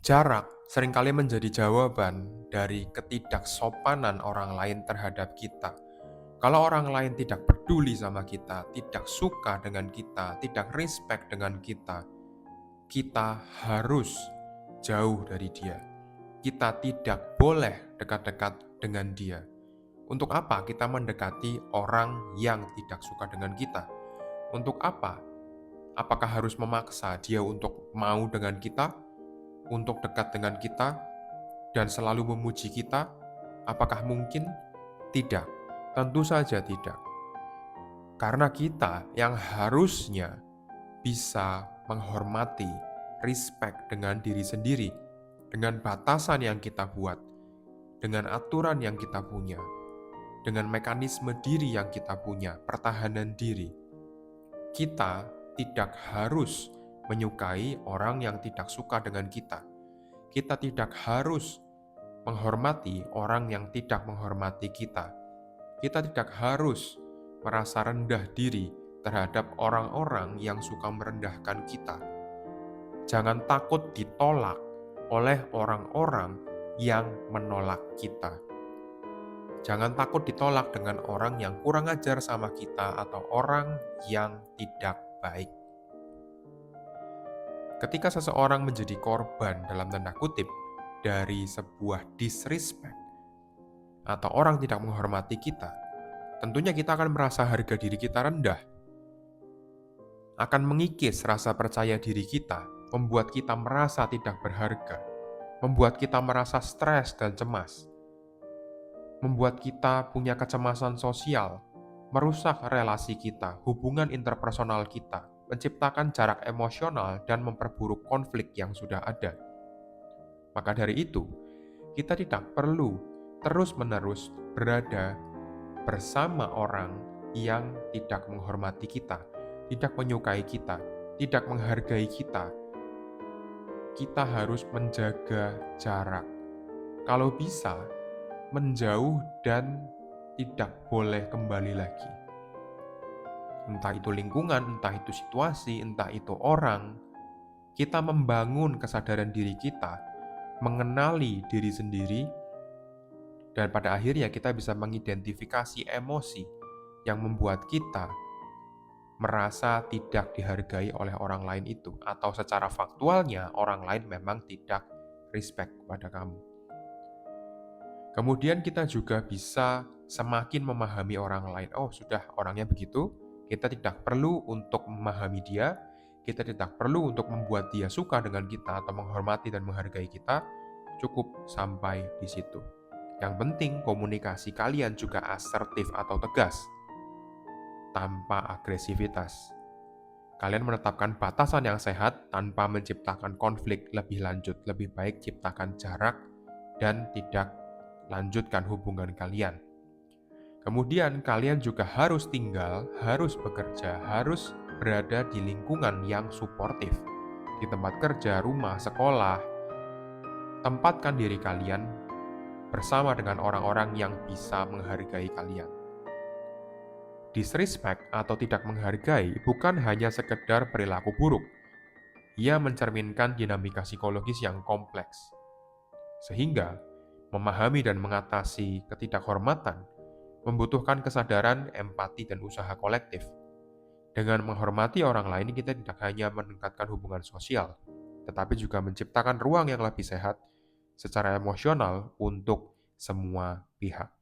Jarak seringkali menjadi jawaban dari ketidaksopanan orang lain terhadap kita. Kalau orang lain tidak peduli sama kita, tidak suka dengan kita, tidak respect dengan kita, kita harus jauh dari dia. Kita tidak boleh dekat-dekat dengan dia. Untuk apa kita mendekati orang yang tidak suka dengan kita? Untuk apa? Apakah harus memaksa dia untuk mau dengan kita, untuk dekat dengan kita, dan selalu memuji kita? Apakah mungkin? Tidak. Tentu saja tidak. Karena kita yang harusnya bisa menghormati, respect dengan diri sendiri, dengan batasan yang kita buat, dengan aturan yang kita punya, dengan mekanisme diri yang kita punya, pertahanan diri. Kita tidak harus menyukai orang yang tidak suka dengan kita. Kita tidak harus menghormati orang yang tidak menghormati kita. Kita tidak harus merasa rendah diri terhadap orang-orang yang suka merendahkan kita. Jangan takut ditolak oleh orang-orang yang menolak kita. Jangan takut ditolak dengan orang yang kurang ajar sama kita atau orang yang tidak baik. Ketika seseorang menjadi korban dalam tanda kutip dari sebuah disrespect atau orang tidak menghormati kita, tentunya kita akan merasa harga diri kita rendah, akan mengikis rasa percaya diri kita, membuat kita merasa tidak berharga, membuat kita merasa stres dan cemas, membuat kita punya kecemasan sosial, merusak relasi kita, hubungan interpersonal kita, menciptakan jarak emosional dan memperburuk konflik yang sudah ada. Maka dari itu, kita tidak perlu terus-menerus berada bersama orang yang tidak menghormati kita, tidak menyukai kita, tidak menghargai kita. Kita harus menjaga jarak. Kalau bisa, menjauh dan tidak boleh kembali lagi. Entah itu lingkungan, entah itu situasi, entah itu orang, kita membangun kesadaran diri kita, mengenali diri sendiri, dan pada akhirnya kita bisa mengidentifikasi emosi yang membuat kita merasa tidak dihargai oleh orang lain itu, atau secara faktualnya orang lain memang tidak respect kepada kamu. Kemudian kita juga bisa semakin memahami orang lain. Oh, sudah orangnya begitu, kita tidak perlu untuk memahami dia, kita tidak perlu untuk membuat dia suka dengan kita atau menghormati dan menghargai kita, cukup sampai di situ. Yang penting komunikasi kalian juga asertif atau tegas, tanpa agresivitas. Kalian menetapkan batasan yang sehat tanpa menciptakan konflik lebih lanjut. Lebih baik ciptakan jarak dan tidak lanjutkan hubungan kalian. Kemudian kalian juga harus tinggal, harus bekerja, harus berada di lingkungan yang suportif. Di tempat kerja, rumah, sekolah, tempatkan diri kalian bersama dengan orang-orang yang bisa menghargai kalian. Disrespect atau tidak menghargai bukan hanya sekedar perilaku buruk. Ia mencerminkan dinamika psikologis yang kompleks. Sehingga, memahami dan mengatasi ketidakhormatan membutuhkan kesadaran, empati, dan usaha kolektif. Dengan menghormati orang lain, kita tidak hanya meningkatkan hubungan sosial, tetapi juga menciptakan ruang yang lebih sehat secara emosional untuk semua pihak.